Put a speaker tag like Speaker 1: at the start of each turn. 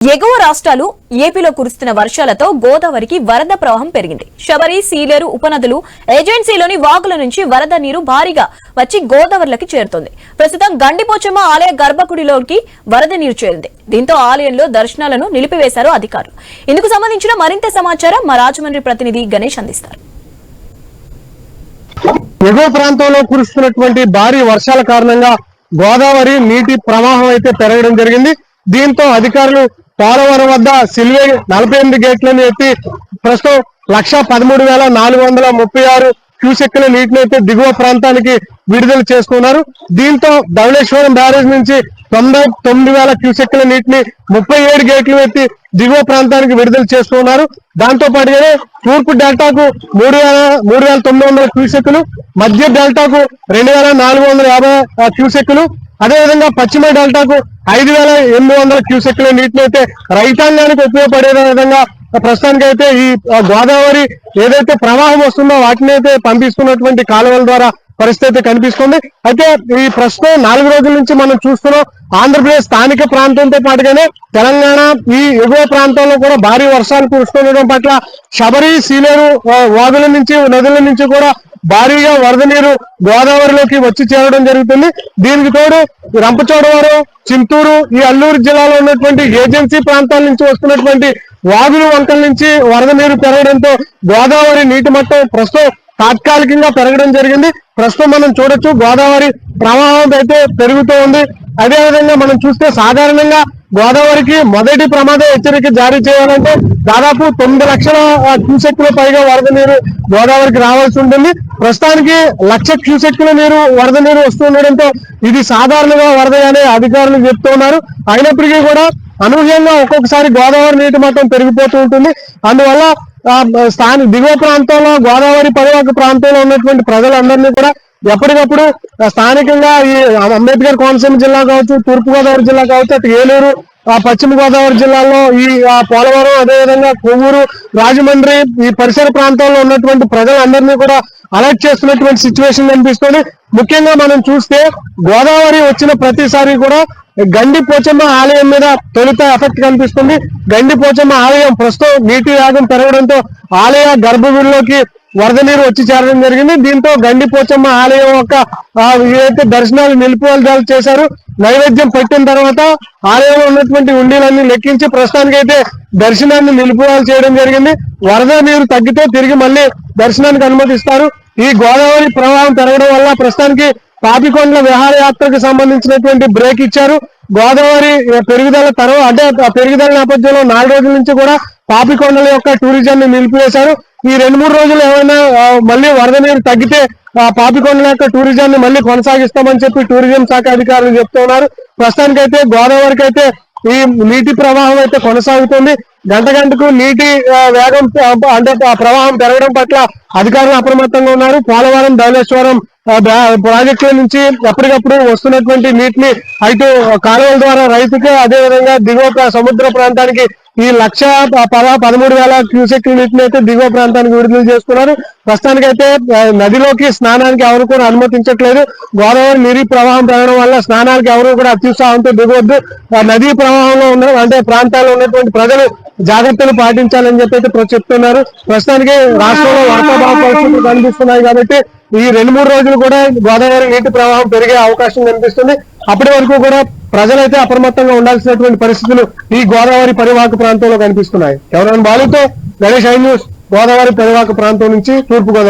Speaker 1: ఎగువ రాష్ట్రాలు ఏపీలో కురుస్తున్న వర్షాలతో గోదావరికి వరద ప్రవాహం పెరిగింది. శబరి, సీలేరు ఉపనదులు, ఏజెన్సీలోని వాగుల నుంచి వరద నీరు భారీగా వచ్చి గోదావరిలోకి చేరుతోంది. ప్రస్తుతం గండిపోచమ్మ ఆలయ గర్భగుడిలోకి వరద నీరు చేరింది. దీంతో ఆలయంలో దర్శనాలను నిలిపివేశారు అధికారులు. ఇందుకు సంబంధించిన మరింత సమాచారం మా రాజమండ్రి ప్రతినిధి గణేష్ అందిస్తారు.
Speaker 2: ఎగువ ప్రాంతంలో కురుస్తున్నటువంటి భారీ వర్షాల కారణంగా గోదావరి నీటి ప్రవాహం అయితే పెరగడం జరిగింది. దీంతో అధికారులు పోలవరం వద్ద సిల్వే 48 గేట్లను ఎత్తి ప్రస్తుతం 1,13,436 క్యూసెక్కుల నీటిని అయితే దిగువ ప్రాంతానికి విడుదల చేస్తున్నారు. దీంతో ధవళేశ్వరం బ్యారేజ్ నుంచి 99,000 క్యూసెక్కుల నీటిని 37 గేట్లు ఎత్తి దిగువ ప్రాంతానికి విడుదల చేస్తున్నారు. దాంతో పాటుగానే తూర్పు డెల్టాకు 3,900 క్యూసెక్కులు, మధ్య డెల్టాకు 2,450 క్యూసెక్కులు, అదేవిధంగా పశ్చిమ డెల్టాకు 5,800 క్యూసెక్కుల నీటిని అయితే రైతాంగానికి ఉపయోగపడే విధంగా ప్రస్తుతానికి అయితే ఈ గోదావరి ఏదైతే ప్రవాహం వస్తుందో వాటిని అయితే పంపిస్తున్నటువంటి కాలువల ద్వారా పరిస్థితి కనిపిస్తుంది. అయితే ఈ ప్రస్తుతం 4 రోజుల నుంచి మనం చూస్తున్నాం ఆంధ్రప్రదేశ్ స్థానిక ప్రాంతంతో పాటుగానే తెలంగాణ ఈ ఎగువ ప్రాంతంలో కూడా భారీ వర్షాలు కురుస్తుండడం పట్ల శబరి, సీలేరు వాగుల నుంచి నదుల నుంచి కూడా భారీగా వరద నీరు గోదావరిలోకి వచ్చి చేరడం జరుగుతుంది. దీనికి తోడు రంపచోడవరం, చింతూరు, ఈ అల్లూరు జిల్లాలో ఉన్నటువంటి ఏజెన్సీ ప్రాంతాల నుంచి వస్తున్నటువంటి వాగులు, వంకల నుంచి వరద నీరు పెరగడంతో గోదావరి నీటి మట్టం ప్రస్తుతం తాత్కాలికంగా పెరగడం జరిగింది. ప్రస్తుతం మనం చూడొచ్చు గోదావరి ప్రవాహం అయితే పెరుగుతూ ఉంది. అదేవిధంగా మనం చూస్తే సాధారణంగా గోదావరికి మొదటి ప్రమాద హెచ్చరిక జారీ చేయాలంటే దాదాపు 9 లక్షల క్యూసెక్కుల పైగా వరద నీరు గోదావరికి రావాల్సి ఉంటుంది. ప్రస్తుతానికి 1,00,000 క్యూసెక్కుల నీరు వరద నీరు వస్తుండడంతో ఇది సాధారణంగా వరదగానే అధికారులు చెప్తున్నారు. అయినప్పటికీ కూడా అనూహ్యంగా ఒక్కొక్కసారి గోదావరి నీటి మట్టం పెరిగిపోతూ ఉంటుంది. అందువల్ల దిగువ ప్రాంతంలో గోదావరి పరివాహక ప్రాంతంలో ఉన్నటువంటి ప్రజలందరినీ కూడా ఎప్పటికప్పుడు స్థానికంగా ఈ అంబేద్కర్ కోనసీమ జిల్లా కావచ్చు, తూర్పు గోదావరి జిల్లా కావచ్చు, అటు ఏలూరు, పశ్చిమ గోదావరి జిల్లాలో ఈ పోలవరం, అదేవిధంగా కొవ్వూరు, రాజమండ్రి ఈ పరిసర ప్రాంతాల్లో ఉన్నటువంటి ప్రజలందరినీ కూడా అలర్ట్ చేస్తున్నటువంటి సిచ్యువేషన్ కనిపిస్తుంది. ముఖ్యంగా మనం చూస్తే గోదావరి వచ్చిన ప్రతిసారి కూడా గండిపోచమ్మ ఆలయం మీద తొలుత ఎఫెక్ట్ కనిపిస్తుంది. గండిపోచమ్మ ఆలయం ప్రస్తుతం నీటి వేగం పెరగడంతో ఆలయ గర్భగుడిలోకి వరద నీరు వచ్చి చేరడం జరిగింది. దీంతో గండిపోచమ్మ ఆలయం యొక్క ఏదైతే దర్శనాలు నిలిపివేయాలి చేశారు. నైవేద్యం పెట్టిన తర్వాత ఆలయంలో ఉన్నటువంటి ఉండీలన్నీ లెక్కించి ప్రస్తుతానికైతే దర్శనాన్ని నిలిపివేయాలి చేయడం జరిగింది. వరద నీరు తగ్గితే తిరిగి మళ్ళీ దర్శనానికి అనుమతిస్తారు. ఈ గోదావరి ప్రవాహం పెరగడం వల్ల ప్రస్తుతానికి పాపికొండల విహారయాత్రకు సంబంధించినటువంటి బ్రేక్ ఇచ్చారు. గోదావరి పెరుగుదల తర్వాత అంటే పెరుగుదల నేపథ్యంలో 4 రోజుల నుంచి కూడా పాపికొండల యొక్క టూరిజం ని నిలిపివేశారు. ఈ 2-3 రోజులు ఏమైనా మళ్ళీ వరద నీరు తగ్గితే పాపికొండల యొక్క టూరిజాన్ని మళ్ళీ కొనసాగిస్తామని చెప్పి టూరిజం శాఖ అధికారులు చెప్తున్నారు. ప్రస్తుతానికైతే గోదావరికి అయితే ఈ నీటి ప్రవాహం అయితే కొనసాగుతుంది. గంటకు నీటి వేగం అంటే ప్రవాహం పెరగడం పట్ల అధికారులు అప్రమత్తంగా ఉన్నారు. పోలవరం, ధవళేశ్వరం ప్రాజెక్టుల నుంచి ఎప్పటికప్పుడు వస్తున్నటువంటి నీటిని అటు కాలువల ద్వారా రైతుకి, అదేవిధంగా దిగువ సముద్ర ప్రాంతానికి ఈ 1,13,000 క్యూసెక్ నీటిని అయితే దిగువ ప్రాంతానికి విడుదల చేస్తున్నారు. ప్రస్తుతానికైతే నదిలోకి స్నానానికి ఎవరు కూడా అనుమతించట్లేదు. గోదావరి నీటి ప్రవాహం పెరగడం వల్ల స్నానానికి ఎవరు కూడా అత్యుత్సాహంతో దిగవద్దు. నదీ ప్రవాహంలో ఉన్న అంటే ప్రాంతాల్లో ఉన్నటువంటి ప్రజలు జాగ్రత్తలు పాటించాలని చెప్పి చెప్తున్నారు. ప్రస్తుతానికి రాష్ట్రంలో వర్షాభావ పరిస్థితులు కనిపిస్తున్నాయి కాబట్టి ఈ 2-3 రోజులు కూడా గోదావరి నీటి ప్రవాహం పెరిగే అవకాశం కనిపిస్తుంది. అప్పటి వరకు కూడా ప్రజలైతే అప్రమత్తంగా ఉండాల్సినటువంటి పరిస్థితులు ఈ గోదావరి పరివాహక ప్రాంతంలో కనిపిస్తున్నాయి. ఎవరైనా బాలుతో గణేష్ ఐ న్యూస్, గోదావరి పరివాహక ప్రాంతం నుంచి తూర్పు గోదావరి.